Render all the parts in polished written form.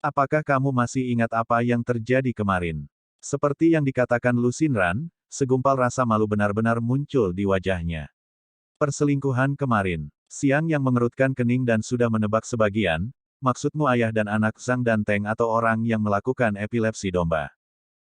Apakah kamu masih ingat apa yang terjadi kemarin? Seperti yang dikatakan Lu Xinran, segumpal rasa malu benar-benar muncul di wajahnya. Perselingkuhan kemarin. Siang yang mengerutkan kening dan sudah menebak sebagian, maksudmu ayah dan anak Zhang Danteng atau orang yang melakukan epilepsi domba.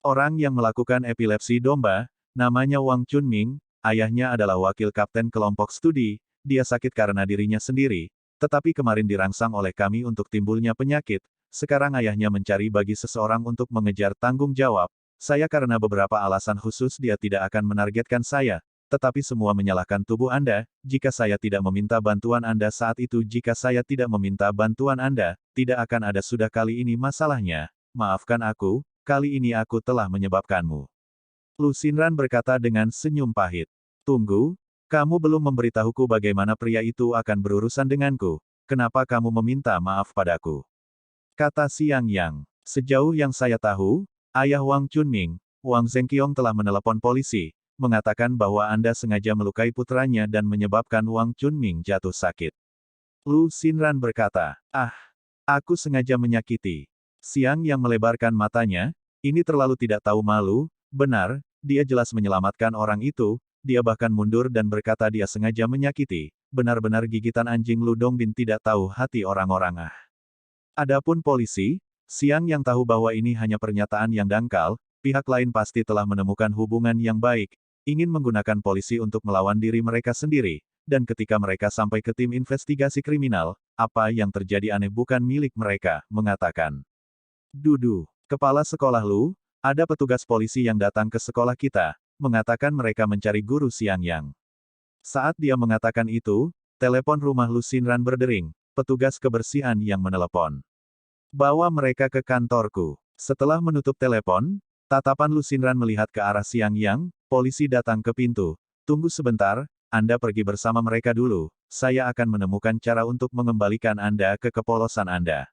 Orang yang melakukan epilepsi domba, namanya Wang Chunming, ayahnya adalah wakil kapten kelompok studi, dia sakit karena dirinya sendiri, tetapi kemarin dirangsang oleh kami untuk timbulnya penyakit, sekarang ayahnya mencari bagi seseorang untuk mengejar tanggung jawab, saya karena beberapa alasan khusus dia tidak akan menargetkan saya, tetapi semua menyalahkan tubuh Anda, jika saya tidak meminta bantuan Anda saat itu jika saya tidak meminta bantuan Anda, tidak akan ada sudah kali ini masalahnya, maafkan aku, kali ini aku telah menyebabkanmu. Lu Xinran berkata dengan senyum pahit. Tunggu, kamu belum memberitahuku bagaimana pria itu akan berurusan denganku, kenapa kamu meminta maaf padaku? Kata Xiang Yang. Sejauh yang saya tahu, ayah Wang Chunming, Wang Zhengqiong telah menelepon polisi, mengatakan bahwa Anda sengaja melukai putranya dan menyebabkan Wang Chunming jatuh sakit. Lu Xinran berkata, aku sengaja menyakiti. Xiang yang melebarkan matanya, ini terlalu tidak tahu malu, benar, dia jelas menyelamatkan orang itu, dia bahkan mundur dan berkata dia sengaja menyakiti, benar-benar gigitan anjing Lu Dongbin tidak tahu hati orang-orang. Adapun polisi, Xiang yang tahu bahwa ini hanya pernyataan yang dangkal, pihak lain pasti telah menemukan hubungan yang baik, ingin menggunakan polisi untuk melawan diri mereka sendiri, dan ketika mereka sampai ke tim investigasi kriminal, apa yang terjadi aneh bukan milik mereka, mengatakan. Dudu, kepala sekolah Lu, ada petugas polisi yang datang ke sekolah kita, mengatakan mereka mencari guru Xiang Yang. Saat dia mengatakan itu, telepon rumah Lu Xinran berdering, petugas kebersihan yang menelepon. Bawa mereka ke kantorku. Setelah menutup telepon, tatapan Lu Xinran melihat ke arah Xiang Yang, polisi datang ke pintu. Tunggu sebentar, Anda pergi bersama mereka dulu, saya akan menemukan cara untuk mengembalikan Anda ke kepolosan Anda.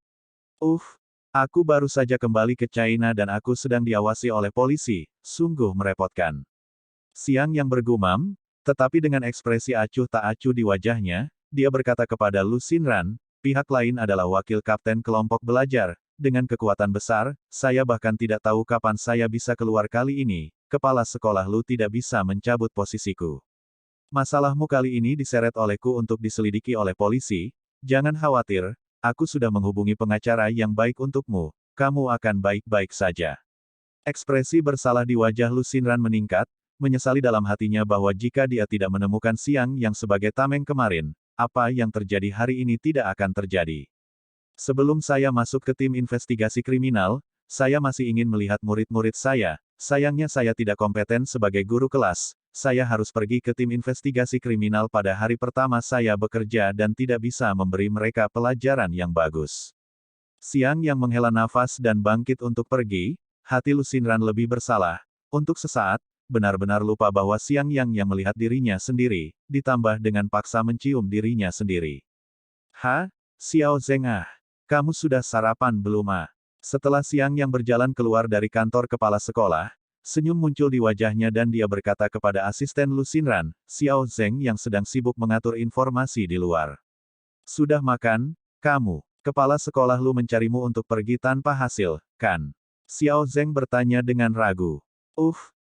Aku baru saja kembali ke China dan aku sedang diawasi oleh polisi, sungguh merepotkan. Xiang Yang bergumam, tetapi dengan ekspresi acuh tak acuh di wajahnya, dia berkata kepada Lu Xinran, pihak lain adalah wakil kapten kelompok belajar, dengan kekuatan besar, saya bahkan tidak tahu kapan saya bisa keluar kali ini, kepala sekolah Lu tidak bisa mencabut posisiku. Masalahmu kali ini diseret olehku untuk diselidiki oleh polisi, jangan khawatir, aku sudah menghubungi pengacara yang baik untukmu, kamu akan baik-baik saja. Ekspresi bersalah di wajah Lu Xinran meningkat, menyesali dalam hatinya bahwa jika dia tidak menemukan Xiang Yang sebagai tameng kemarin, apa yang terjadi hari ini tidak akan terjadi. Sebelum saya masuk ke tim investigasi kriminal, saya masih ingin melihat murid-murid saya, sayangnya saya tidak kompeten sebagai guru kelas, saya harus pergi ke tim investigasi kriminal pada hari pertama saya bekerja dan tidak bisa memberi mereka pelajaran yang bagus. Xiang Yang menghela nafas dan bangkit untuk pergi, hati Lu Xinran lebih bersalah, untuk sesaat, benar-benar lupa bahwa Xiang Yang melihat dirinya sendiri, ditambah dengan paksa mencium dirinya sendiri. Xiao Zeng kamu sudah sarapan belum Setelah Xiang Yang berjalan keluar dari kantor kepala sekolah, senyum muncul di wajahnya dan dia berkata kepada asisten Lu Xinran, Xiao Zeng yang sedang sibuk mengatur informasi di luar. Sudah makan, kamu? Kepala sekolah Lu mencarimu untuk pergi tanpa hasil, kan? Xiao Zeng bertanya dengan ragu.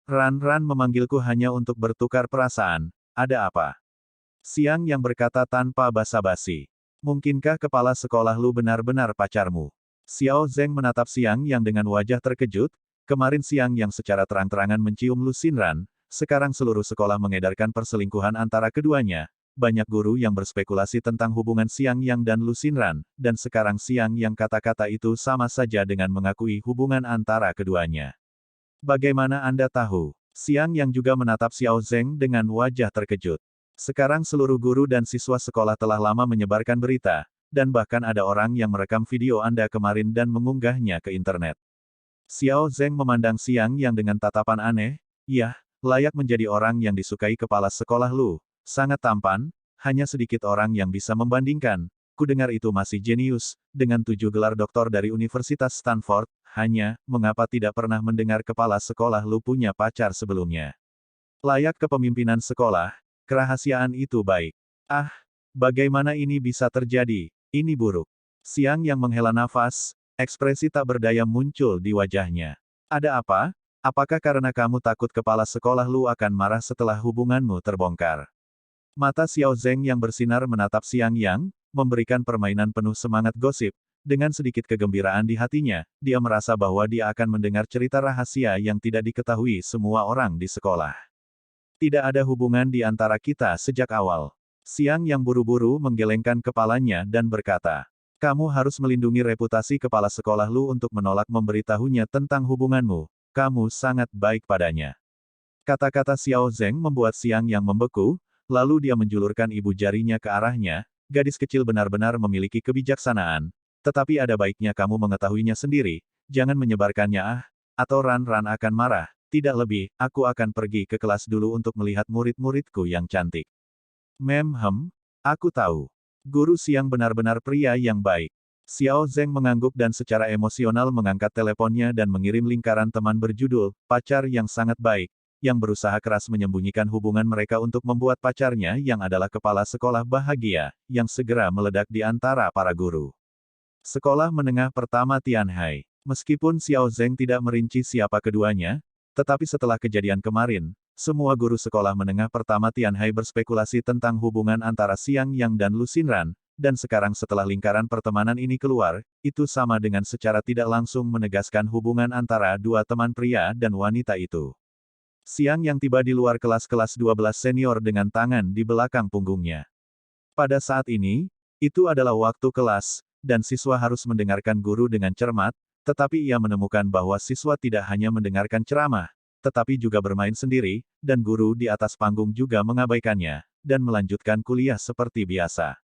Ran memanggilku hanya untuk bertukar perasaan, ada apa? Xiang Yang berkata tanpa basa-basi. Mungkinkah kepala sekolah Lu benar-benar pacarmu? Xiao Zeng menatap Xiang Yang dengan wajah terkejut, kemarin Xiang Yang secara terang-terangan mencium Lu Xinran, sekarang seluruh sekolah mengedarkan perselingkuhan antara keduanya, banyak guru yang berspekulasi tentang hubungan Xiang Yang dan Lu Xinran, dan sekarang Xiang Yang kata-kata itu sama saja dengan mengakui hubungan antara keduanya. Bagaimana Anda tahu? Xiang Yang juga menatap Xiao Zeng dengan wajah terkejut. Sekarang seluruh guru dan siswa sekolah telah lama menyebarkan berita, dan bahkan ada orang yang merekam video Anda kemarin dan mengunggahnya ke internet. Xiao Zeng memandang Xiang Yang dengan tatapan aneh, layak menjadi orang yang disukai kepala sekolah Lu, sangat tampan, hanya sedikit orang yang bisa membandingkan, ku dengar itu masih jenius, dengan 7 gelar doktor dari Universitas Stanford, mengapa tidak pernah mendengar kepala sekolah Lu punya pacar sebelumnya? Layak kepemimpinan sekolah, kerahasiaan itu baik. Bagaimana ini bisa terjadi? Ini buruk. Xiang Yang menghela nafas, Ekspresi tak berdaya muncul di wajahnya. Ada apa? Apakah karena kamu takut kepala sekolah lu akan marah setelah hubunganmu terbongkar? Mata Xiao Zeng yang bersinar menatap Xiang Yang, memberikan permainan penuh semangat gosip. Dengan sedikit kegembiraan di hatinya, dia merasa bahwa dia akan mendengar cerita rahasia yang tidak diketahui semua orang di sekolah. Tidak ada hubungan di antara kita sejak awal. Xiang Yang buru-buru menggelengkan kepalanya dan berkata, kamu harus melindungi reputasi kepala sekolah lu untuk menolak memberitahunya tentang hubunganmu. Kamu sangat baik padanya. Kata-kata Xiao Zeng membuat Xiang Yang membeku, lalu dia menjulurkan ibu jarinya ke arahnya. Gadis kecil benar-benar memiliki kebijaksanaan. Tetapi ada baiknya kamu mengetahuinya sendiri, jangan menyebarkannya atau Ran-Ran akan marah. Tidak lebih, aku akan pergi ke kelas dulu untuk melihat murid-muridku yang cantik. Aku tahu. Guru Xiang benar-benar pria yang baik. Xiao Zeng mengangguk dan secara emosional mengangkat teleponnya dan mengirim lingkaran teman berjudul, pacar yang sangat baik, yang berusaha keras menyembunyikan hubungan mereka untuk membuat pacarnya yang adalah kepala sekolah bahagia, yang segera meledak di antara para guru. Sekolah Menengah Pertama Tianhai. Meskipun Xiao Zeng tidak merinci siapa keduanya, tetapi setelah kejadian kemarin, semua guru sekolah menengah pertama Tianhai berspekulasi tentang hubungan antara Xiang Yang dan Lu Xinran, dan sekarang setelah lingkaran pertemanan ini keluar, itu sama dengan secara tidak langsung menegaskan hubungan antara dua teman pria dan wanita itu. Xiang Yang tiba di luar kelas-kelas 12 senior dengan tangan di belakang punggungnya. Pada saat ini, itu adalah waktu kelas, dan siswa harus mendengarkan guru dengan cermat, tetapi ia menemukan bahwa siswa tidak hanya mendengarkan ceramah, tetapi juga bermain sendiri, dan guru di atas panggung juga mengabaikannya, dan melanjutkan kuliah seperti biasa.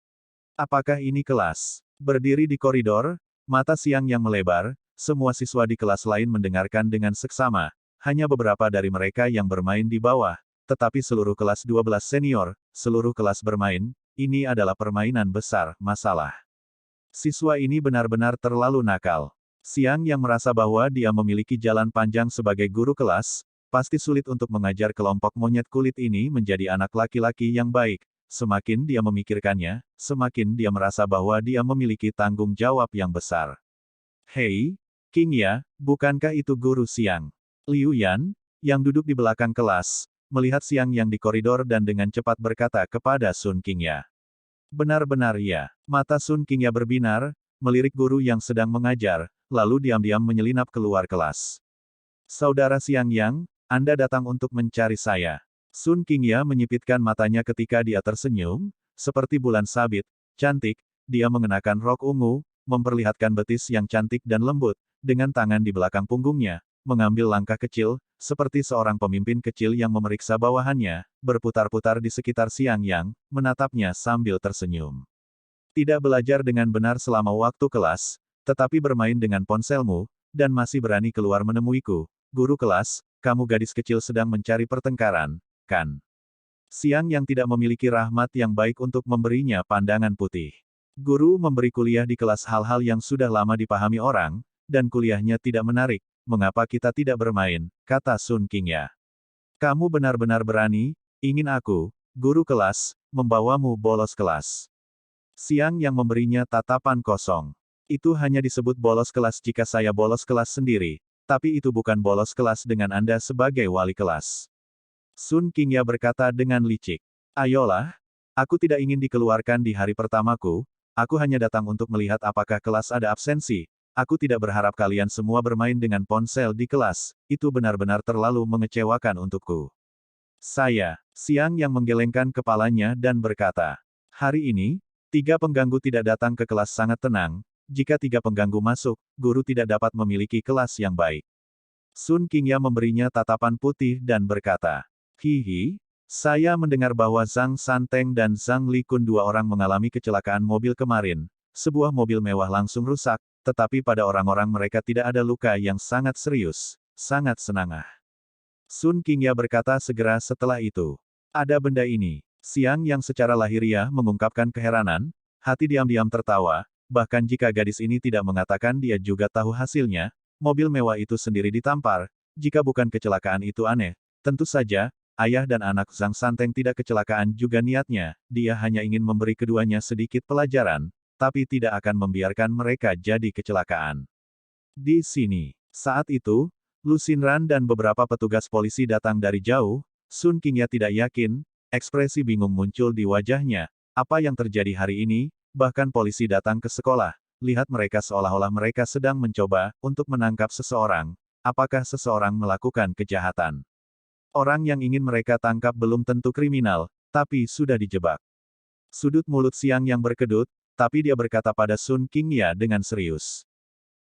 Apakah ini kelas? Berdiri di koridor, mata Xiang Yang melebar, semua siswa di kelas lain mendengarkan dengan seksama, hanya beberapa dari mereka yang bermain di bawah, tetapi seluruh kelas 12 senior, seluruh kelas bermain, ini adalah permainan besar, masalah. Siswa ini benar-benar terlalu nakal. Xiang Yang merasa bahwa dia memiliki jalan panjang sebagai guru kelas, pasti sulit untuk mengajar kelompok monyet kulit ini menjadi anak laki-laki yang baik. Semakin dia memikirkannya, semakin dia merasa bahwa dia memiliki tanggung jawab yang besar. Hei, King Ya, bukankah itu guru Xiang? Liu Yan, yang duduk di belakang kelas, melihat Xiang Yang di koridor dan dengan cepat berkata kepada Sun King Ya. Benar-benar ya. Mata Sun King Ya berbinar, melirik guru yang sedang mengajar, lalu diam-diam menyelinap keluar kelas. Saudara Xiang Yang, Anda datang untuk mencari saya. Sun King Ya menyipitkan matanya ketika dia tersenyum, seperti bulan sabit, cantik, dia mengenakan rok ungu, memperlihatkan betis yang cantik dan lembut, dengan tangan di belakang punggungnya, mengambil langkah kecil, seperti seorang pemimpin kecil yang memeriksa bawahannya, berputar-putar di sekitar Xiang Yang, menatapnya sambil tersenyum. Tidak belajar dengan benar selama waktu kelas, tetapi bermain dengan ponselmu, dan masih berani keluar menemuiku. Guru kelas, kamu gadis kecil sedang mencari pertengkaran, kan? Xiang Yang tidak memiliki rahmat yang baik untuk memberinya pandangan putih. Guru memberi kuliah di kelas hal-hal yang sudah lama dipahami orang, dan kuliahnya tidak menarik. Mengapa kita tidak bermain, kata Sun King Ya. Kamu benar-benar berani, ingin aku, guru kelas, membawamu bolos kelas. Xiang Yang memberinya tatapan kosong. Itu hanya disebut bolos kelas jika saya bolos kelas sendiri, tapi itu bukan bolos kelas dengan Anda sebagai wali kelas. Sun King Ya berkata dengan licik. Ayolah, aku tidak ingin dikeluarkan di hari pertamaku, aku hanya datang untuk melihat apakah kelas ada absensi. Aku tidak berharap kalian semua bermain dengan ponsel di kelas, itu benar-benar terlalu mengecewakan untukku. Xiang Yang menggelengkan kepalanya dan berkata, hari ini, 3 pengganggu tidak datang ke kelas sangat tenang, jika 3 pengganggu masuk, guru tidak dapat memiliki kelas yang baik. Sun King Ya memberinya tatapan putih dan berkata, hihi, saya mendengar bahwa Zhang Santeng dan Zhang Likun 2 orang mengalami kecelakaan mobil kemarin, sebuah mobil mewah langsung rusak, tetapi pada orang-orang mereka tidak ada luka yang sangat serius, sangat senang. Sun King Ya berkata segera setelah itu. Ada benda ini. Xiang Yang secara lahiriah mengungkapkan keheranan, hati diam-diam tertawa, bahkan jika gadis ini tidak mengatakan dia juga tahu hasilnya, mobil mewah itu sendiri ditampar, jika bukan kecelakaan itu aneh, tentu saja, ayah dan anak Zhang Santeng tidak kecelakaan juga niatnya, dia hanya ingin memberi keduanya sedikit pelajaran, tapi tidak akan membiarkan mereka jadi kecelakaan. Di sini. Saat itu, Lu Xinran dan beberapa petugas polisi datang dari jauh. Sun Qingya tidak yakin, ekspresi bingung muncul di wajahnya. Apa yang terjadi hari ini? Bahkan polisi datang ke sekolah. Lihat mereka seolah-olah mereka sedang mencoba untuk menangkap seseorang. Apakah seseorang melakukan kejahatan? Orang yang ingin mereka tangkap belum tentu kriminal, tapi sudah dijebak. Sudut mulut Siang yang berkedut, tapi dia berkata pada Sun Qingya dengan serius.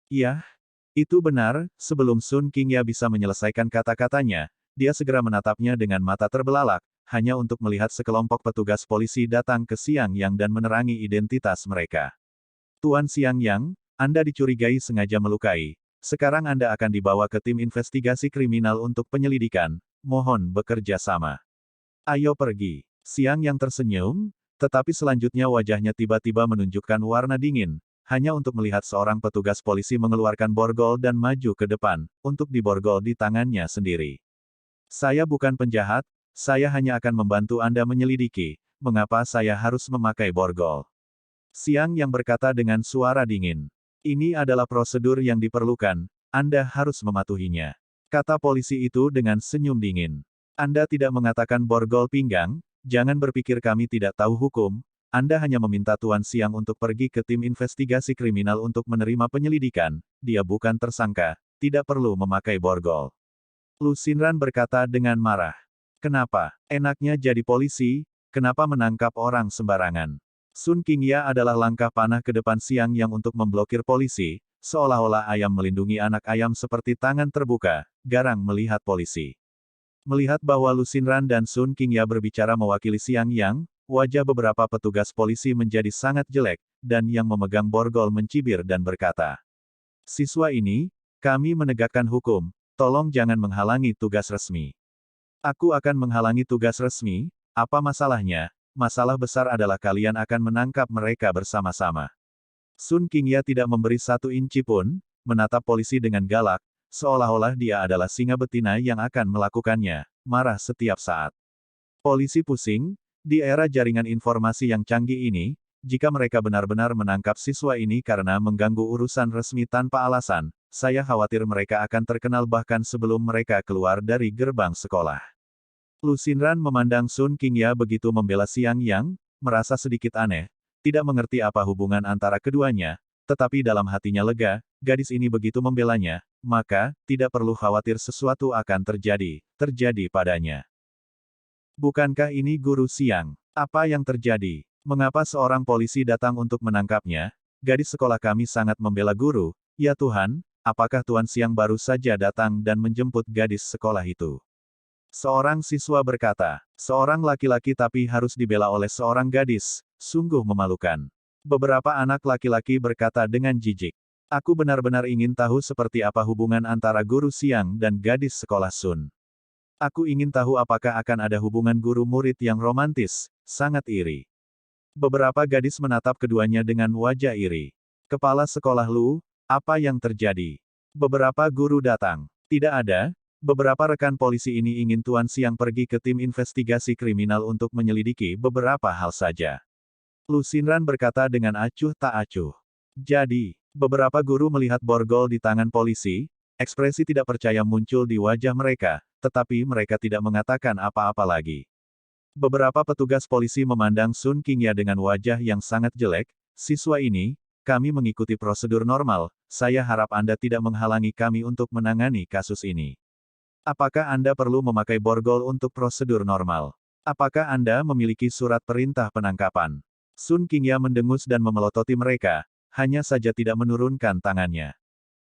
"Iya, itu benar." Sebelum Sun Qingya bisa menyelesaikan kata-katanya, dia segera menatapnya dengan mata terbelalak, hanya untuk melihat sekelompok petugas polisi datang ke Siang Yang dan menerangi identitas mereka. "Tuan Siang Yang, Anda dicurigai sengaja melukai. Sekarang Anda akan dibawa ke tim investigasi kriminal untuk penyelidikan. Mohon bekerja sama. Ayo pergi." Siang Yang tersenyum, tetapi selanjutnya wajahnya tiba-tiba menunjukkan warna dingin, hanya untuk melihat seorang petugas polisi mengeluarkan borgol dan maju ke depan, untuk diborgol di tangannya sendiri. "Saya bukan penjahat, saya hanya akan membantu Anda menyelidiki, mengapa saya harus memakai borgol." Siang Yang berkata dengan suara dingin. "Ini adalah prosedur yang diperlukan, Anda harus mematuhinya," kata polisi itu dengan senyum dingin. "Anda tidak mengatakan borgol pinggang, jangan berpikir kami tidak tahu hukum, Anda hanya meminta Tuan Siang untuk pergi ke tim investigasi kriminal untuk menerima penyelidikan, dia bukan tersangka, tidak perlu memakai borgol." Lu Xinran berkata dengan marah. "Kenapa? Enaknya jadi polisi, kenapa menangkap orang sembarangan?" Sun Qingya adalah langkah panah ke depan Siang Yang untuk memblokir polisi, seolah-olah ayam melindungi anak ayam seperti tangan terbuka, garang melihat polisi. Melihat bahwa Lu Xinran dan Sun Qingya berbicara mewakili Siang Yang, wajah beberapa petugas polisi menjadi sangat jelek, dan yang memegang borgol mencibir dan berkata, "Siswa ini, kami menegakkan hukum, tolong jangan menghalangi tugas resmi." "Aku akan menghalangi tugas resmi, apa masalahnya? Masalah besar adalah kalian akan menangkap mereka bersama-sama." Sun Qingya tidak memberi satu inci pun, menatap polisi dengan galak, seolah-olah dia adalah singa betina yang akan melakukannya, marah setiap saat. Polisi pusing, di era jaringan informasi yang canggih ini, jika mereka benar-benar menangkap siswa ini karena mengganggu urusan resmi tanpa alasan, saya khawatir mereka akan terkenal bahkan sebelum mereka keluar dari gerbang sekolah. Lu Xinran memandang Sun Qingya begitu membela Siang Yang, merasa sedikit aneh, tidak mengerti apa hubungan antara keduanya, tetapi dalam hatinya lega, gadis ini begitu membelanya, maka, tidak perlu khawatir sesuatu akan terjadi padanya. "Bukankah ini Guru Siang? Apa yang terjadi? Mengapa seorang polisi datang untuk menangkapnya? Gadis sekolah kami sangat membela guru, ya Tuhan, apakah Tuan Siang baru saja datang dan menjemput gadis sekolah itu?" Seorang siswa berkata, "Seorang laki-laki tapi harus dibela oleh seorang gadis, sungguh memalukan." Beberapa anak laki-laki berkata dengan jijik, "Aku benar-benar ingin tahu seperti apa hubungan antara Guru Siang dan gadis sekolah Sun. Aku ingin tahu apakah akan ada hubungan guru-murid yang romantis, sangat iri." Beberapa gadis menatap keduanya dengan wajah iri. "Kepala sekolah Lu, apa yang terjadi?" Beberapa guru datang. "Tidak ada. Beberapa rekan polisi ini ingin Tuan Siang pergi ke tim investigasi kriminal untuk menyelidiki beberapa hal saja." Lu Xinran berkata dengan acuh tak acuh. Jadi, beberapa guru melihat borgol di tangan polisi, ekspresi tidak percaya muncul di wajah mereka, tetapi mereka tidak mengatakan apa-apa lagi. Beberapa petugas polisi memandang Sun Qingya dengan wajah yang sangat jelek, "Siswa ini, kami mengikuti prosedur normal, saya harap Anda tidak menghalangi kami untuk menangani kasus ini. Apakah Anda perlu memakai borgol untuk prosedur normal? Apakah Anda memiliki surat perintah penangkapan?" Sun Qingya mendengus dan memelototi mereka, hanya saja tidak menurunkan tangannya.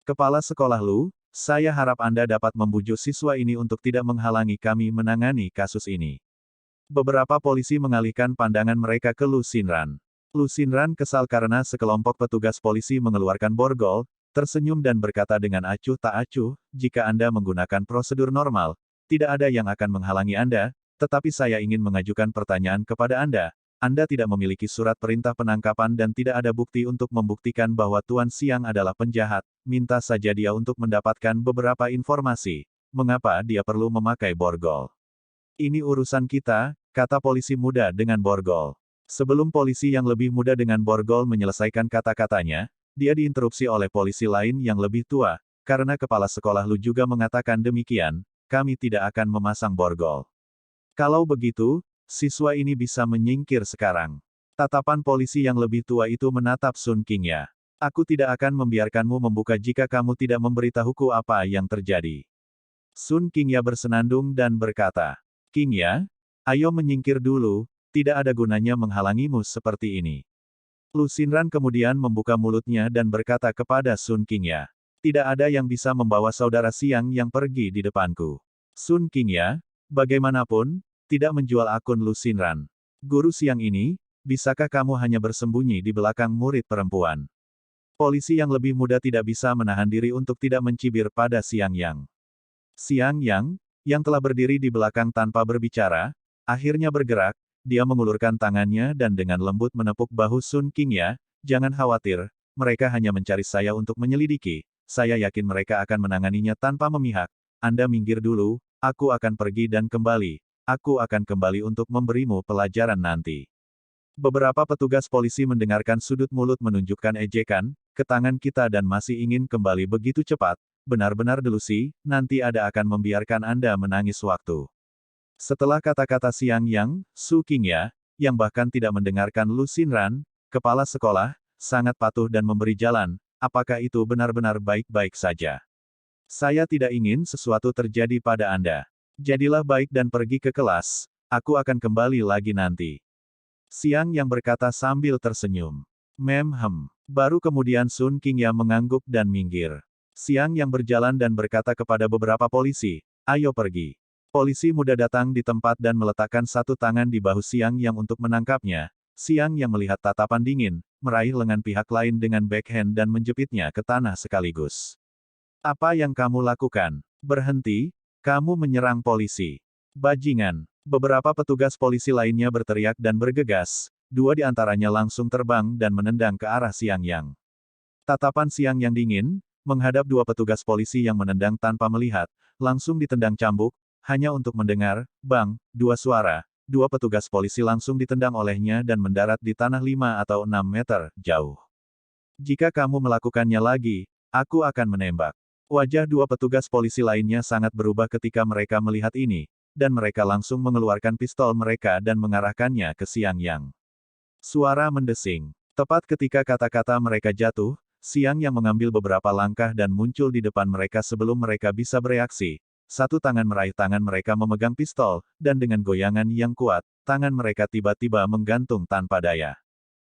"Kepala sekolah Lu, saya harap Anda dapat membujuk siswa ini untuk tidak menghalangi kami menangani kasus ini." Beberapa polisi mengalihkan pandangan mereka ke Lu Xinran. Lu Xinran kesal karena sekelompok petugas polisi mengeluarkan borgol, tersenyum dan berkata dengan acuh tak acuh, "Jika Anda menggunakan prosedur normal, tidak ada yang akan menghalangi Anda, tetapi saya ingin mengajukan pertanyaan kepada Anda. Anda tidak memiliki surat perintah penangkapan dan tidak ada bukti untuk membuktikan bahwa Tuan Siang adalah penjahat, minta saja dia untuk mendapatkan beberapa informasi. Mengapa dia perlu memakai borgol?" "Ini urusan kita," kata polisi muda dengan borgol. Sebelum polisi yang lebih muda dengan borgol menyelesaikan kata-katanya, Dia diinterupsi oleh polisi lain yang lebih tua, karena kepala sekolah Lu juga mengatakan demikian, kami tidak akan memasang borgol. Kalau begitu, siswa ini bisa menyingkir sekarang. Tatapan polisi yang lebih tua itu menatap Sun Qingya. Aku tidak akan membiarkanmu membuka jika kamu tidak memberitahuku apa yang terjadi. Sun Qingya bersenandung dan berkata, Qingya, ayo menyingkir dulu, tidak ada gunanya menghalangimu seperti ini. Lu Xinran kemudian membuka mulutnya dan berkata kepada Sun Qingya, tidak ada yang bisa membawa saudara Siang yang pergi di depanku. Sun Qingya, bagaimanapun, tidak menjual akun Lu Xinran. Guru Siang ini, bisakah kamu hanya bersembunyi di belakang murid perempuan? Polisi yang lebih muda tidak bisa menahan diri untuk tidak mencibir pada Siang Yang. Siang Yang, yang telah berdiri di belakang tanpa berbicara, akhirnya bergerak, dia mengulurkan tangannya dan dengan lembut menepuk bahu Sun Qingya, jangan khawatir, mereka hanya mencari saya untuk menyelidiki, saya yakin mereka akan menanganinya tanpa memihak, Anda minggir dulu, aku akan pergi dan kembali, aku akan kembali untuk memberimu pelajaran nanti. Beberapa petugas polisi mendengarkan sudut mulut menunjukkan ejekan, ke tangan kita dan masih ingin kembali begitu cepat, benar-benar delusi, nanti ada akan membiarkan Anda menangis waktu. Setelah kata-kata Siang Yang, Su Qingya, yang bahkan tidak mendengarkan Lu Xinran, kepala sekolah, sangat patuh dan memberi jalan, apakah itu benar-benar baik-baik saja? Saya tidak ingin sesuatu terjadi pada Anda. Jadilah baik dan pergi ke kelas, aku akan kembali lagi nanti. Siang Yang berkata sambil tersenyum. Baru kemudian Sun Qingya mengangguk dan minggir. Siang Yang berjalan dan berkata kepada beberapa polisi, ayo pergi. Polisi muda datang di tempat dan meletakkan satu tangan di bahu Siang Yang untuk menangkapnya. Siang Yang melihat tatapan dingin, meraih lengan pihak lain dengan backhand dan menjepitnya ke tanah sekaligus. Apa yang kamu lakukan? Berhenti, kamu menyerang polisi. Bajingan. Beberapa petugas polisi lainnya berteriak dan bergegas, dua di antaranya langsung terbang dan menendang ke arah Siang Yang. Tatapan Siang Yang dingin, menghadap dua petugas polisi yang menendang tanpa melihat, langsung ditendang cambuk, hanya untuk mendengar, bang, dua suara, dua petugas polisi langsung ditendang olehnya dan mendarat di tanah 5 atau 6 meter jauh. Jika kamu melakukannya lagi, aku akan menembak. Wajah dua petugas polisi lainnya sangat berubah ketika mereka melihat ini, dan mereka langsung mengeluarkan pistol mereka dan mengarahkannya ke Siang Yang. Suara mendesing. Tepat ketika kata-kata mereka jatuh, Siang Yang mengambil beberapa langkah dan muncul di depan mereka sebelum mereka bisa bereaksi. Satu tangan meraih tangan mereka memegang pistol, dan dengan goyangan yang kuat, tangan mereka tiba-tiba menggantung tanpa daya.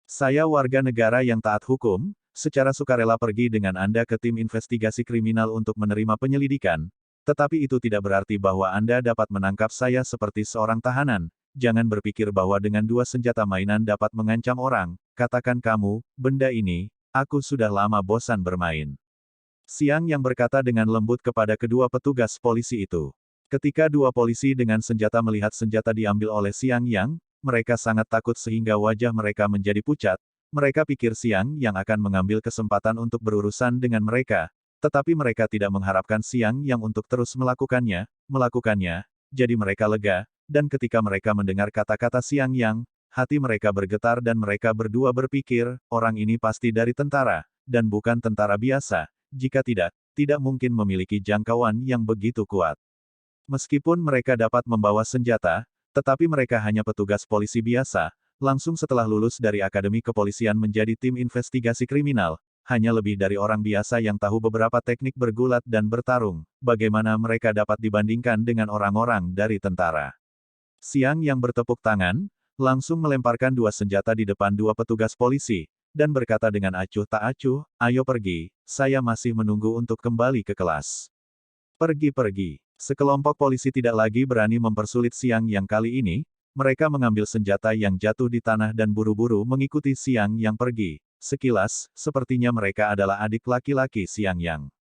Saya warga negara yang taat hukum, secara sukarela pergi dengan Anda ke tim investigasi kriminal untuk menerima penyelidikan, tetapi itu tidak berarti bahwa Anda dapat menangkap saya seperti seorang tahanan, jangan berpikir bahwa dengan dua senjata mainan dapat mengancam orang, katakan kamu, benda ini, aku sudah lama bosan bermain. Siang Yang berkata dengan lembut kepada kedua petugas polisi itu. Ketika dua polisi dengan senjata melihat senjata diambil oleh Siang Yang, mereka sangat takut sehingga wajah mereka menjadi pucat, mereka pikir Siang Yang akan mengambil kesempatan untuk berurusan dengan mereka, tetapi mereka tidak mengharapkan Siang Yang untuk terus melakukannya, jadi mereka lega, dan ketika mereka mendengar kata-kata Siang Yang, hati mereka bergetar dan mereka berdua berpikir, orang ini pasti dari tentara, dan bukan tentara biasa. Jika tidak, tidak mungkin memiliki jangkauan yang begitu kuat. Meskipun mereka dapat membawa senjata, tetapi mereka hanya petugas polisi biasa, langsung setelah lulus dari Akademi Kepolisian menjadi tim investigasi kriminal, hanya lebih dari orang biasa yang tahu beberapa teknik bergulat dan bertarung, bagaimana mereka dapat dibandingkan dengan orang-orang dari tentara. Siang Yang bertepuk tangan, langsung melemparkan dua senjata di depan dua petugas polisi, dan berkata dengan acuh tak acuh, ayo pergi, saya masih menunggu untuk kembali ke kelas. Pergi-pergi. Sekelompok polisi tidak lagi berani mempersulit Siang Yang kali ini, mereka mengambil senjata yang jatuh di tanah dan buru-buru mengikuti Siang Yang pergi. Sekilas, sepertinya mereka adalah adik laki-laki Siang Yang.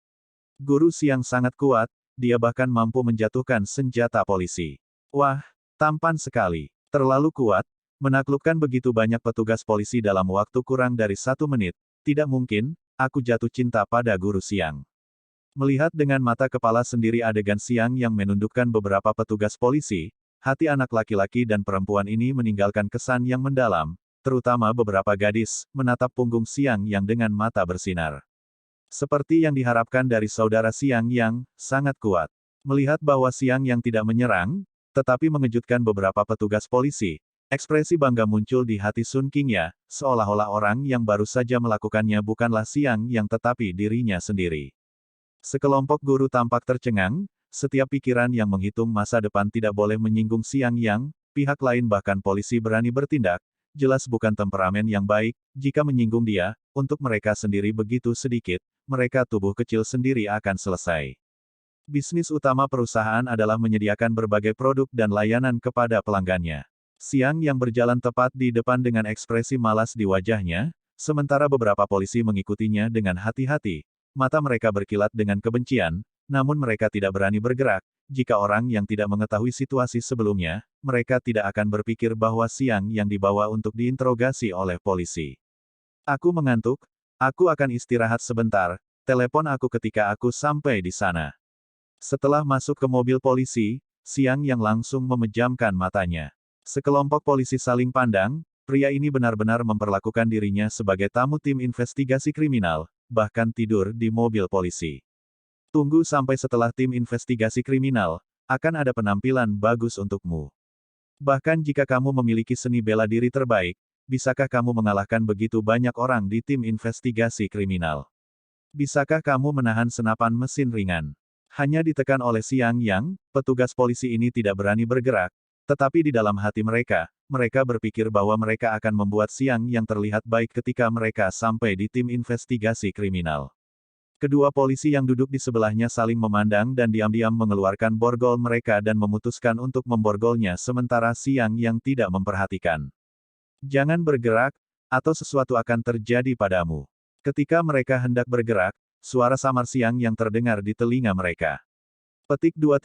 Guru Siang sangat kuat, dia bahkan mampu menjatuhkan senjata polisi. Wah, tampan sekali. Terlalu kuat, menaklukkan begitu banyak petugas polisi dalam waktu kurang dari 1 menit, tidak mungkin, aku jatuh cinta pada Guru Siang. Melihat dengan mata kepala sendiri adegan Siang Yang menundukkan beberapa petugas polisi, hati anak laki-laki dan perempuan ini meninggalkan kesan yang mendalam, terutama beberapa gadis, menatap punggung Xiang Yang dengan mata bersinar. Seperti yang diharapkan dari saudara Xiang Yang, sangat kuat. Melihat bahwa Xiang Yang tidak menyerang, tetapi mengejutkan beberapa petugas polisi, ekspresi bangga muncul di hati Sun Qingya, seolah-olah orang yang baru saja melakukannya bukanlah Xiang Yang tetapi dirinya sendiri. Sekelompok guru tampak tercengang, setiap pikiran yang menghitung masa depan tidak boleh menyinggung Xiang Yang, pihak lain bahkan polisi berani bertindak, jelas bukan temperamen yang baik, jika menyinggung dia, untuk mereka sendiri begitu sedikit, mereka tubuh kecil sendiri akan selesai. Bisnis utama perusahaan adalah menyediakan berbagai produk dan layanan kepada pelanggannya. Xiang Yang berjalan tepat di depan dengan ekspresi malas di wajahnya, sementara beberapa polisi mengikutinya dengan hati-hati. Mata mereka berkilat dengan kebencian, namun mereka tidak berani bergerak. Jika orang yang tidak mengetahui situasi sebelumnya, mereka tidak akan berpikir bahwa Xiang Yang dibawa untuk diinterogasi oleh polisi. Aku mengantuk, aku akan istirahat sebentar, telepon aku ketika aku sampai di sana. Setelah masuk ke mobil polisi, Xiang Yang langsung memejamkan matanya. Sekelompok polisi saling pandang, pria ini benar-benar memperlakukan dirinya sebagai tamu tim investigasi kriminal, bahkan tidur di mobil polisi. Tunggu sampai setelah tim investigasi kriminal, akan ada penampilan bagus untukmu. Bahkan jika kamu memiliki seni bela diri terbaik, bisakah kamu mengalahkan begitu banyak orang di tim investigasi kriminal? Bisakah kamu menahan senapan mesin ringan? Hanya ditekan oleh Xiang Yang, petugas polisi ini tidak berani bergerak, tetapi di dalam hati mereka, mereka berpikir bahwa mereka akan membuat Xiang Yang terlihat baik ketika mereka sampai di tim investigasi kriminal. Kedua polisi yang duduk di sebelahnya saling memandang dan diam-diam mengeluarkan borgol mereka dan memutuskan untuk memborgolnya sementara Xiang Yang tidak memperhatikan. Jangan bergerak, atau sesuatu akan terjadi padamu. Ketika mereka hendak bergerak, suara samar Xiang Yang terdengar di telinga mereka. Petik 2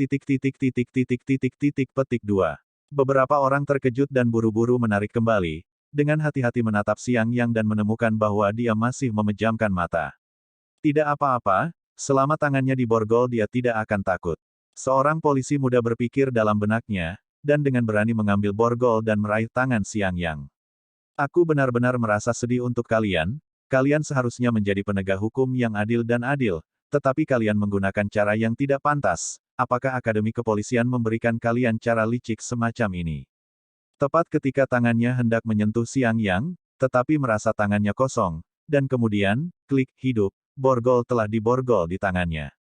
petik 2. Beberapa orang terkejut dan buru-buru menarik kembali, dengan hati-hati menatap Xiang Yang dan menemukan bahwa dia masih memejamkan mata. Tidak apa-apa, selama tangannya diborgol dia tidak akan takut. Seorang polisi muda berpikir dalam benaknya, dan dengan berani mengambil borgol dan meraih tangan Xiang Yang. Aku benar-benar merasa sedih untuk kalian, kalian seharusnya menjadi penegak hukum yang adil dan adil, tetapi kalian menggunakan cara yang tidak pantas. Apakah Akademi Kepolisian memberikan kalian cara licik semacam ini? Tepat ketika tangannya hendak menyentuh Xiang Yang, tetapi merasa tangannya kosong, dan kemudian, klik, hidup, borgol telah diborgol di tangannya.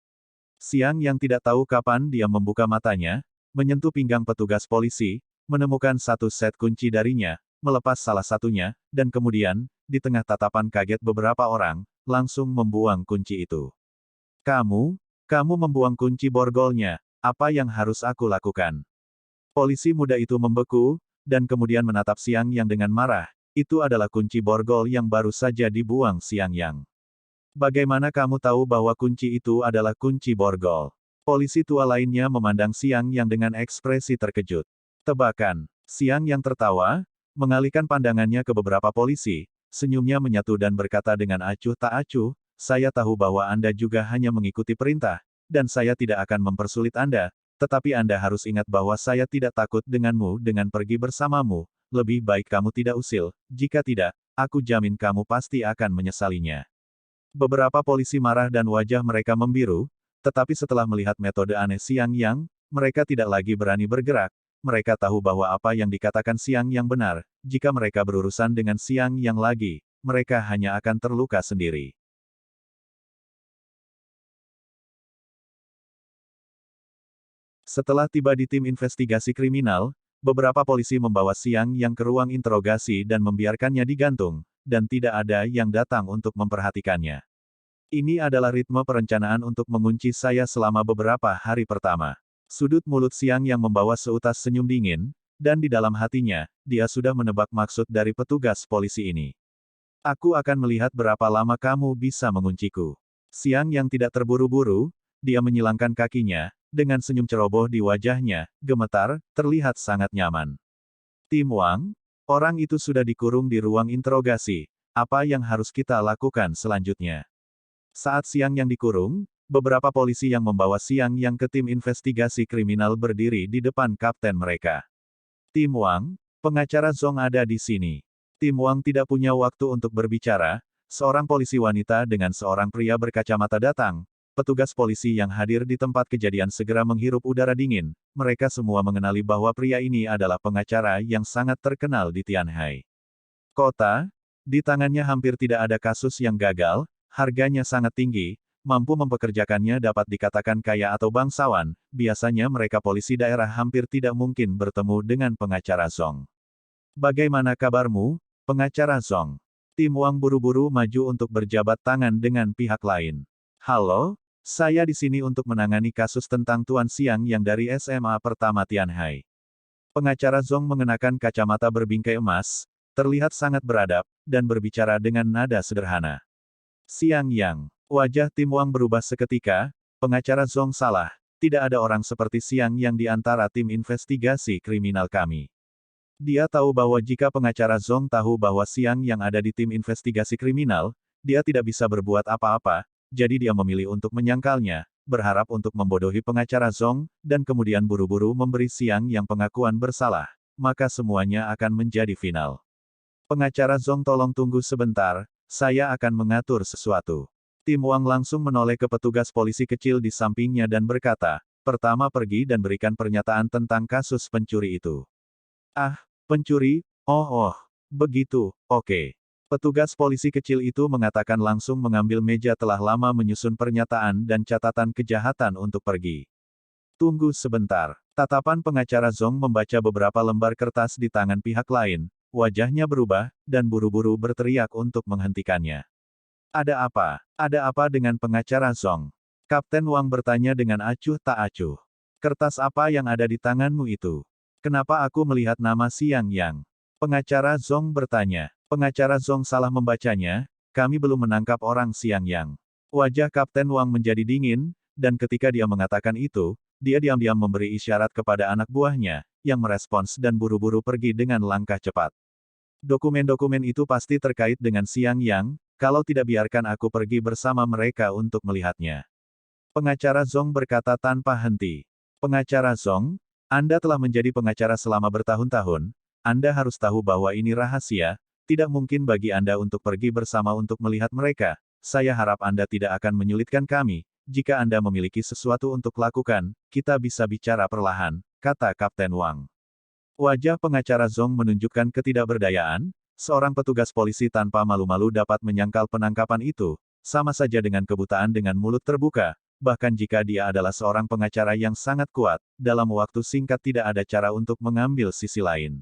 Xiang Yang tidak tahu kapan dia membuka matanya, menyentuh pinggang petugas polisi, menemukan satu set kunci darinya, melepas salah satunya, dan kemudian, di tengah tatapan kaget beberapa orang, langsung membuang kunci itu. Kamu membuang kunci borgolnya, apa yang harus aku lakukan? Polisi muda itu membeku, dan kemudian menatap Xiang Yang dengan marah, itu adalah kunci borgol yang baru saja dibuang Xiang Yang. Bagaimana kamu tahu bahwa kunci itu adalah kunci borgol? Polisi tua lainnya memandang Xiang Yang dengan ekspresi terkejut. Tebakan, Xiang Yang tertawa, mengalihkan pandangannya ke beberapa polisi, senyumnya menyatu dan berkata dengan acuh tak acuh, saya tahu bahwa Anda juga hanya mengikuti perintah, dan saya tidak akan mempersulit Anda, tetapi Anda harus ingat bahwa saya tidak takut denganmu dengan pergi bersamamu, lebih baik kamu tidak usil, jika tidak, aku jamin kamu pasti akan menyesalinya. Beberapa polisi marah dan wajah mereka membiru, tetapi setelah melihat metode aneh Xiang Yang, mereka tidak lagi berani bergerak, mereka tahu bahwa apa yang dikatakan Xiang Yang benar, jika mereka berurusan dengan Xiang Yang lagi, mereka hanya akan terluka sendiri. Setelah tiba di tim investigasi kriminal, beberapa polisi membawa Xiang Yang ke ruang interogasi dan membiarkannya digantung, dan tidak ada yang datang untuk memperhatikannya. Ini adalah ritme perencanaan untuk mengunci saya selama beberapa hari pertama. Sudut mulut Xiang Yang membawa seutas senyum dingin, dan di dalam hatinya, dia sudah menebak maksud dari petugas polisi ini. Aku akan melihat berapa lama kamu bisa mengunciku. Xiang Yang tidak terburu-buru, dia menyilangkan kakinya, dengan senyum ceroboh di wajahnya, gemetar, terlihat sangat nyaman. Tim Wang, orang itu sudah dikurung di ruang interogasi, apa yang harus kita lakukan selanjutnya? Saat Xiang Yang dikurung, beberapa polisi yang membawa Xiang Yang ke tim investigasi kriminal berdiri di depan kapten mereka. Tim Wang, pengacara Zhong ada di sini. Tim Wang tidak punya waktu untuk berbicara, seorang polisi wanita dengan seorang pria berkacamata datang. Petugas polisi yang hadir di tempat kejadian segera menghirup udara dingin. Mereka semua mengenali bahwa pria ini adalah pengacara yang sangat terkenal di Tianhai Kota. Di tangannya hampir tidak ada kasus yang gagal, harganya sangat tinggi, mampu mempekerjakannya dapat dikatakan kaya atau bangsawan. Biasanya mereka polisi daerah hampir tidak mungkin bertemu dengan pengacara Zong. Bagaimana kabarmu, pengacara Zong? Tim Wang buru-buru maju untuk berjabat tangan dengan pihak lain. Halo, saya di sini untuk menangani kasus tentang Tuan Xiang yang dari SMA pertama Tianhai. Pengacara Zong mengenakan kacamata berbingkai emas, terlihat sangat beradab, dan berbicara dengan nada sederhana. Xiang Yang. Wajah Tim Wang berubah seketika, pengacara Zong salah, tidak ada orang seperti Xiang Yang di antara tim investigasi kriminal kami. Dia tahu bahwa jika pengacara Zong tahu bahwa Xiang Yang ada di tim investigasi kriminal, dia tidak bisa berbuat apa-apa, jadi dia memilih untuk menyangkalnya, berharap untuk membodohi pengacara Zong, dan kemudian buru-buru memberi Xiang Yang pengakuan bersalah. Maka semuanya akan menjadi final. Pengacara Zong, tolong tunggu sebentar, saya akan mengatur sesuatu. Tim Wang langsung menoleh ke petugas polisi kecil di sampingnya dan berkata, pertama pergi dan berikan pernyataan tentang kasus pencuri itu. Ah, pencuri? Oh, begitu, oke. Petugas polisi kecil itu mengatakan langsung mengambil meja telah lama menyusun pernyataan dan catatan kejahatan untuk pergi. Tunggu sebentar. Tatapan pengacara Zong membaca beberapa lembar kertas di tangan pihak lain, wajahnya berubah, dan buru-buru berteriak untuk menghentikannya. Ada apa? Ada apa dengan pengacara Zong? Kapten Wang bertanya dengan acuh tak acuh. Kertas apa yang ada di tanganmu itu? Kenapa aku melihat nama Xiang Yang? Pengacara Zong bertanya. Pengacara Zong salah membacanya, kami belum menangkap orang Xiang Yang. Wajah Kapten Wang menjadi dingin, dan ketika dia mengatakan itu, dia diam-diam memberi isyarat kepada anak buahnya, yang merespons dan buru-buru pergi dengan langkah cepat. Dokumen-dokumen itu pasti terkait dengan Xiang Yang, kalau tidak biarkan aku pergi bersama mereka untuk melihatnya. Pengacara Zong berkata tanpa henti. Pengacara Zong, Anda telah menjadi pengacara selama bertahun-tahun, Anda harus tahu bahwa ini rahasia. Tidak mungkin bagi Anda untuk pergi bersama untuk melihat mereka. Saya harap Anda tidak akan menyulitkan kami. Jika Anda memiliki sesuatu untuk lakukan, kita bisa bicara perlahan, kata Kapten Wang. Wajah pengacara Zong menunjukkan ketidakberdayaan. Seorang petugas polisi tanpa malu-malu dapat menyangkal penangkapan itu, sama saja dengan kebutaan dengan mulut terbuka. Bahkan jika dia adalah seorang pengacara yang sangat kuat, dalam waktu singkat tidak ada cara untuk mengambil sisi lain.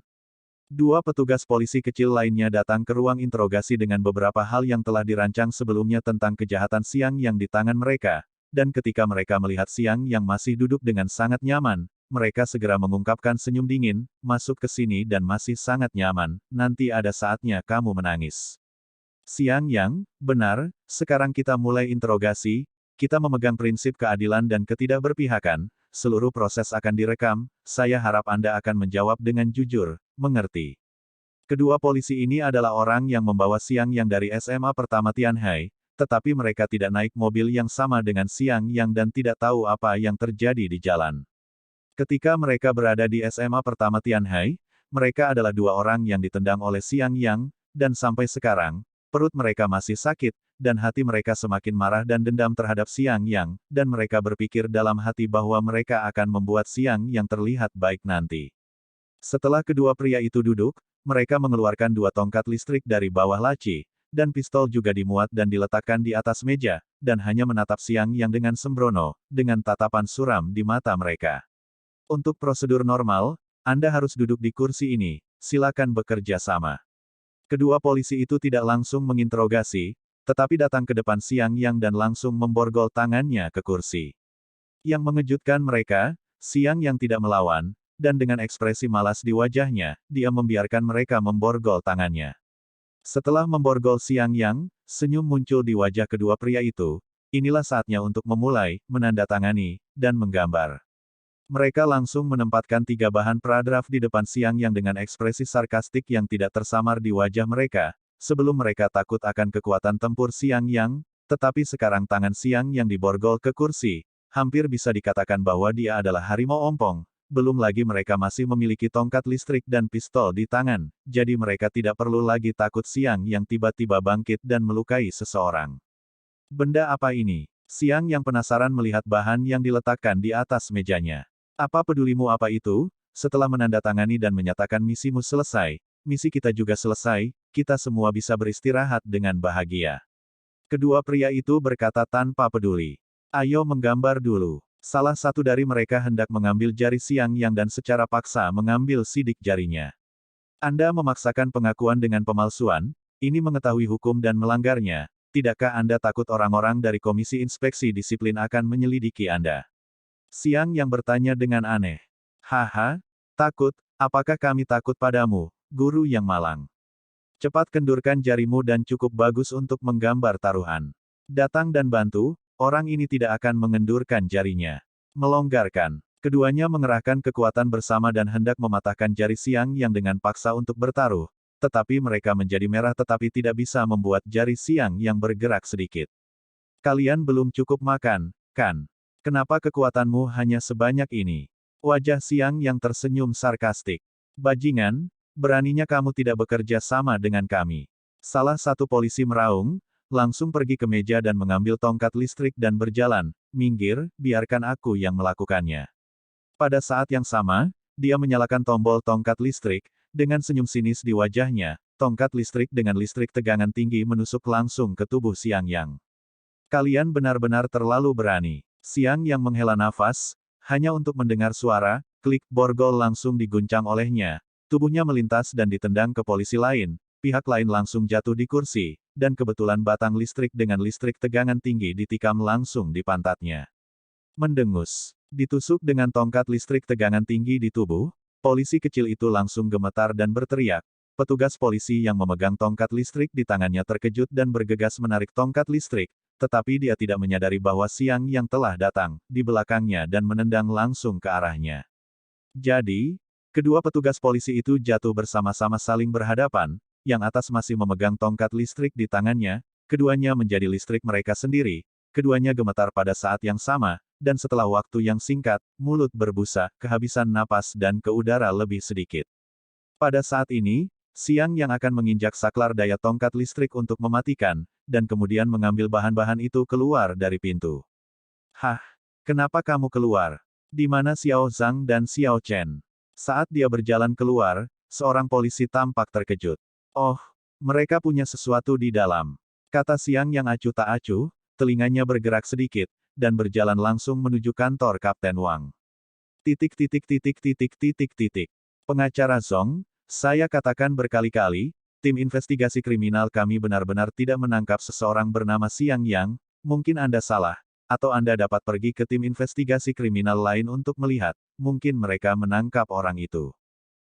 Dua petugas polisi kecil lainnya datang ke ruang interogasi dengan beberapa hal yang telah dirancang sebelumnya tentang kejahatan Xiang Yang di tangan mereka, dan ketika mereka melihat Xiang Yang masih duduk dengan sangat nyaman, mereka segera mengungkapkan senyum dingin, masuk ke sini dan masih sangat nyaman, nanti ada saatnya kamu menangis. Xiang Yang, benar, sekarang kita mulai interogasi, kita memegang prinsip keadilan dan ketidakberpihakan, seluruh proses akan direkam, saya harap Anda akan menjawab dengan jujur. Mengerti. Kedua polisi ini adalah orang yang membawa Xiang Yang dari SMA pertama Tianhai, tetapi mereka tidak naik mobil yang sama dengan Xiang Yang dan tidak tahu apa yang terjadi di jalan. Ketika mereka berada di SMA pertama Tianhai, mereka adalah dua orang yang ditendang oleh Xiang Yang, dan sampai sekarang, perut mereka masih sakit, dan hati mereka semakin marah dan dendam terhadap Xiang Yang, dan mereka berpikir dalam hati bahwa mereka akan membuat Xiang Yang terlihat baik nanti. Setelah kedua pria itu duduk, mereka mengeluarkan dua tongkat listrik dari bawah laci, dan pistol juga dimuat dan diletakkan di atas meja, dan hanya menatap Xiang Yang dengan sembrono, dengan tatapan suram di mata mereka. Untuk prosedur normal, Anda harus duduk di kursi ini, silakan bekerja sama. Kedua polisi itu tidak langsung menginterogasi, tetapi datang ke depan Xiang Yang dan langsung memborgol tangannya ke kursi. Yang mengejutkan mereka, Xiang Yang tidak melawan, dan dengan ekspresi malas di wajahnya, dia membiarkan mereka memborgol tangannya. Setelah memborgol Xiang Yang, senyum muncul di wajah kedua pria itu. Inilah saatnya untuk memulai, menandatangani, dan menggambar. Mereka langsung menempatkan 3 bahan pradraft di depan Xiang Yang dengan ekspresi sarkastik yang tidak tersamar di wajah mereka, sebelum mereka takut akan kekuatan tempur Xiang Yang, tetapi sekarang tangan Xiang Yang diborgol ke kursi, hampir bisa dikatakan bahwa dia adalah harimau ompong. belum lagi mereka masih memiliki tongkat listrik dan pistol di tangan, jadi mereka tidak perlu lagi takut Xiang yang tiba-tiba bangkit dan melukai seseorang. Benda apa ini? Xiang yang penasaran melihat bahan yang diletakkan di atas mejanya. Apa pedulimu apa itu? Setelah menandatangani dan menyatakan misimu selesai, misi kita juga selesai, kita semua bisa beristirahat dengan bahagia. Kedua pria itu berkata tanpa peduli. Ayo menggambar dulu. Salah satu dari mereka hendak mengambil jari Xiang Yang dan secara paksa mengambil sidik jarinya. Anda memaksakan pengakuan dengan pemalsuan, ini mengetahui hukum dan melanggarnya. Tidakkah Anda takut orang-orang dari Komisi Inspeksi Disiplin akan menyelidiki Anda? Xiang Yang bertanya dengan aneh. Haha, takut, apakah kami takut padamu, guru yang malang? Cepat kendurkan jarimu dan cukup bagus untuk menggambar taruhan. Datang dan bantu, orang ini tidak akan mengendurkan jarinya. Melonggarkan. Keduanya mengerahkan kekuatan bersama dan hendak mematahkan jari Xiang Yang dengan paksa untuk bertaruh, tetapi mereka menjadi merah tetapi tidak bisa membuat jari Xiang Yang bergerak sedikit. Kalian belum cukup makan, kan? Kenapa kekuatanmu hanya sebanyak ini? Wajah Xiang Yang tersenyum sarkastik. Bajingan, beraninya kamu tidak bekerja sama dengan kami. Salah satu polisi meraung, langsung pergi ke meja dan mengambil tongkat listrik dan berjalan, minggir, biarkan aku yang melakukannya. Pada saat yang sama, dia menyalakan tombol tongkat listrik, dengan senyum sinis di wajahnya, tongkat listrik dengan listrik tegangan tinggi menusuk langsung ke tubuh Xiang Yang. Kalian benar-benar terlalu berani. Xiang Yang menghela nafas, hanya untuk mendengar suara, klik, borgol langsung diguncang olehnya. Tubuhnya melintas dan ditendang ke polisi lain, pihak lain langsung jatuh di kursi, dan kebetulan batang listrik dengan listrik tegangan tinggi ditikam langsung di pantatnya. Mendengus. Ditusuk dengan tongkat listrik tegangan tinggi di tubuh, polisi kecil itu langsung gemetar dan berteriak. Petugas polisi yang memegang tongkat listrik di tangannya terkejut dan bergegas menarik tongkat listrik, tetapi dia tidak menyadari bahwa Xiang Yang telah datang, di belakangnya dan menendang langsung ke arahnya. Jadi, kedua petugas polisi itu jatuh bersama-sama saling berhadapan, yang atas masih memegang tongkat listrik di tangannya, keduanya menjadi listrik mereka sendiri, keduanya gemetar pada saat yang sama, dan setelah waktu yang singkat, mulut berbusa, kehabisan napas dan ke udara lebih sedikit. Pada saat ini, Xiang Yang akan menginjak saklar daya tongkat listrik untuk mematikan, dan kemudian mengambil bahan-bahan itu keluar dari pintu. Hah? Kenapa kamu keluar? Di mana Xiao Zhang dan Xiao Chen? Saat dia berjalan keluar, seorang polisi tampak terkejut. Oh, mereka punya sesuatu di dalam. Kata Xiang Yang acuh tak acuh, telinganya bergerak sedikit, dan berjalan langsung menuju kantor Kapten Wang. Pengacara Zhong, saya katakan berkali-kali, tim investigasi kriminal kami benar-benar tidak menangkap seseorang bernama Xiang Yang, mungkin Anda salah, atau Anda dapat pergi ke tim investigasi kriminal lain untuk melihat, mungkin mereka menangkap orang itu.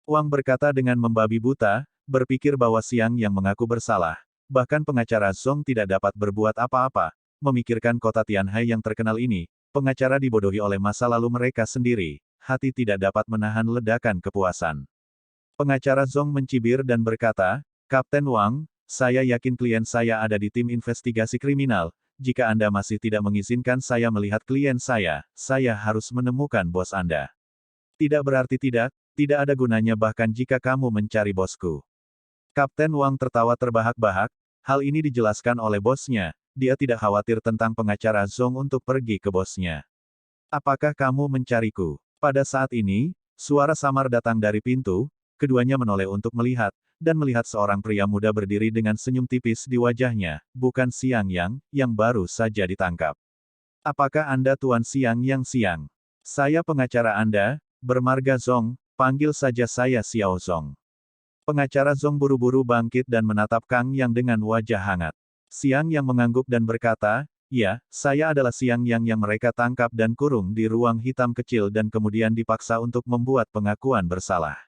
Wang berkata dengan membabi buta, berpikir bahwa Xiang Yang mengaku bersalah, bahkan pengacara Zhong tidak dapat berbuat apa-apa, memikirkan kota Tianhai yang terkenal ini, pengacara dibodohi oleh masa lalu mereka sendiri, hati tidak dapat menahan ledakan kepuasan. Pengacara Zhong mencibir dan berkata, Kapten Wang, saya yakin klien saya ada di tim investigasi kriminal, jika Anda masih tidak mengizinkan saya melihat klien saya harus menemukan bos Anda. Tidak berarti tidak ada gunanya bahkan jika kamu mencari bosku. Kapten Wang tertawa terbahak-bahak, hal ini dijelaskan oleh bosnya, dia tidak khawatir tentang pengacara Zhong untuk pergi ke bosnya. Apakah kamu mencariku? Pada saat ini, suara samar datang dari pintu, keduanya menoleh untuk melihat, dan melihat seorang pria muda berdiri dengan senyum tipis di wajahnya, bukan Xiang Yang, yang baru saja ditangkap. Apakah Anda Tuan Xiang Yang Xiang? Saya pengacara Anda, bermarga Zhong, panggil saja saya Xiao Zhong. Pengacara Zhong buru-buru bangkit dan menatap Kang Yang dengan wajah hangat. Xiang Yang mengangguk dan berkata, ya, saya adalah Xiang Yang yang mereka tangkap dan kurung di ruang hitam kecil dan kemudian dipaksa untuk membuat pengakuan bersalah.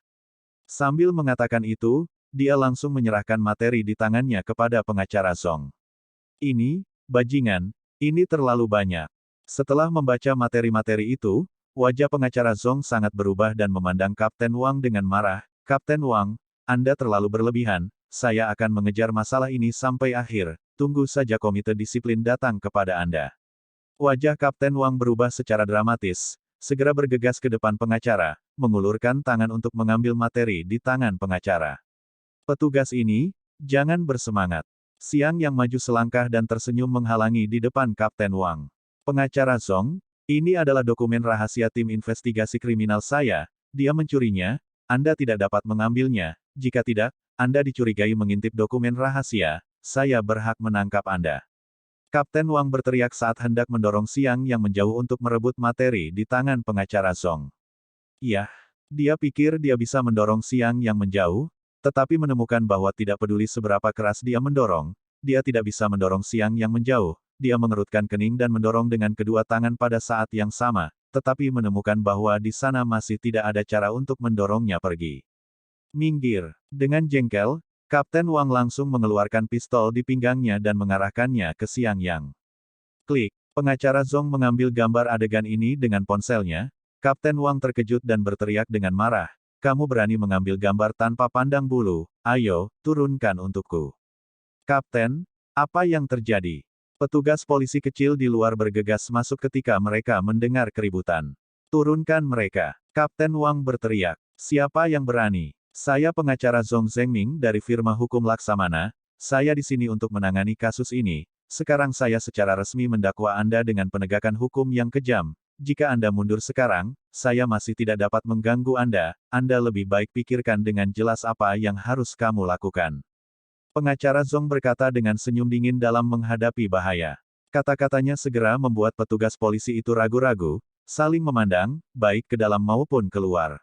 Sambil mengatakan itu, dia langsung menyerahkan materi di tangannya kepada pengacara Zhong. Ini, bajingan, ini terlalu banyak. Setelah membaca materi-materi itu, wajah pengacara Zhong sangat berubah dan memandang Kapten Wang dengan marah. Kapten Wang, Anda terlalu berlebihan, saya akan mengejar masalah ini sampai akhir, tunggu saja komite disiplin datang kepada Anda. Wajah Kapten Wang berubah secara dramatis, segera bergegas ke depan pengacara, mengulurkan tangan untuk mengambil materi di tangan pengacara. Petugas ini, jangan bersemangat. Xiang Yang maju selangkah dan tersenyum menghalangi di depan Kapten Wang. Pengacara Zong, ini adalah dokumen rahasia tim investigasi kriminal saya, dia mencurinya, Anda tidak dapat mengambilnya, jika tidak, Anda dicurigai mengintip dokumen rahasia, saya berhak menangkap Anda. Kapten Wang berteriak saat hendak mendorong Xiang Yang menjauh untuk merebut materi di tangan pengacara Zong. Iya, dia pikir dia bisa mendorong Xiang Yang menjauh, tetapi menemukan bahwa tidak peduli seberapa keras dia mendorong, dia tidak bisa mendorong Xiang Yang menjauh. Dia mengerutkan kening dan mendorong dengan kedua tangan pada saat yang sama, tetapi menemukan bahwa di sana masih tidak ada cara untuk mendorongnya pergi. Minggir. Dengan jengkel, Kapten Wang langsung mengeluarkan pistol di pinggangnya dan mengarahkannya ke Xiang Yang. Klik. Pengacara Zong mengambil gambar adegan ini dengan ponselnya. Kapten Wang terkejut dan berteriak dengan marah. Kamu berani mengambil gambar tanpa pandang bulu, ayo, turunkan untukku. Kapten, apa yang terjadi? Petugas polisi kecil di luar bergegas masuk ketika mereka mendengar keributan. Turunkan mereka. Kapten Wang berteriak. Siapa yang berani? Saya pengacara Zong Zhengming dari firma hukum Laksamana. Saya di sini untuk menangani kasus ini. Sekarang saya secara resmi mendakwa Anda dengan penegakan hukum yang kejam. Jika Anda mundur sekarang, saya masih tidak dapat mengganggu Anda. Anda lebih baik pikirkan dengan jelas apa yang harus kamu lakukan. Pengacara Zong berkata dengan senyum dingin dalam menghadapi bahaya. Kata-katanya segera membuat petugas polisi itu ragu-ragu, saling memandang, baik ke dalam maupun keluar.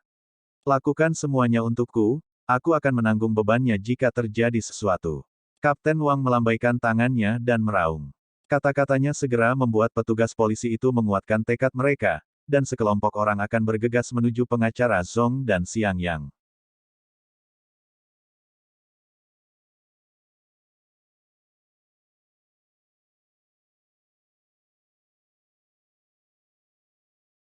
Lakukan semuanya untukku, aku akan menanggung bebannya jika terjadi sesuatu. Kapten Wang melambaikan tangannya dan meraung. Kata-katanya segera membuat petugas polisi itu menguatkan tekad mereka, dan sekelompok orang akan bergegas menuju pengacara Zong dan Xiang Yang.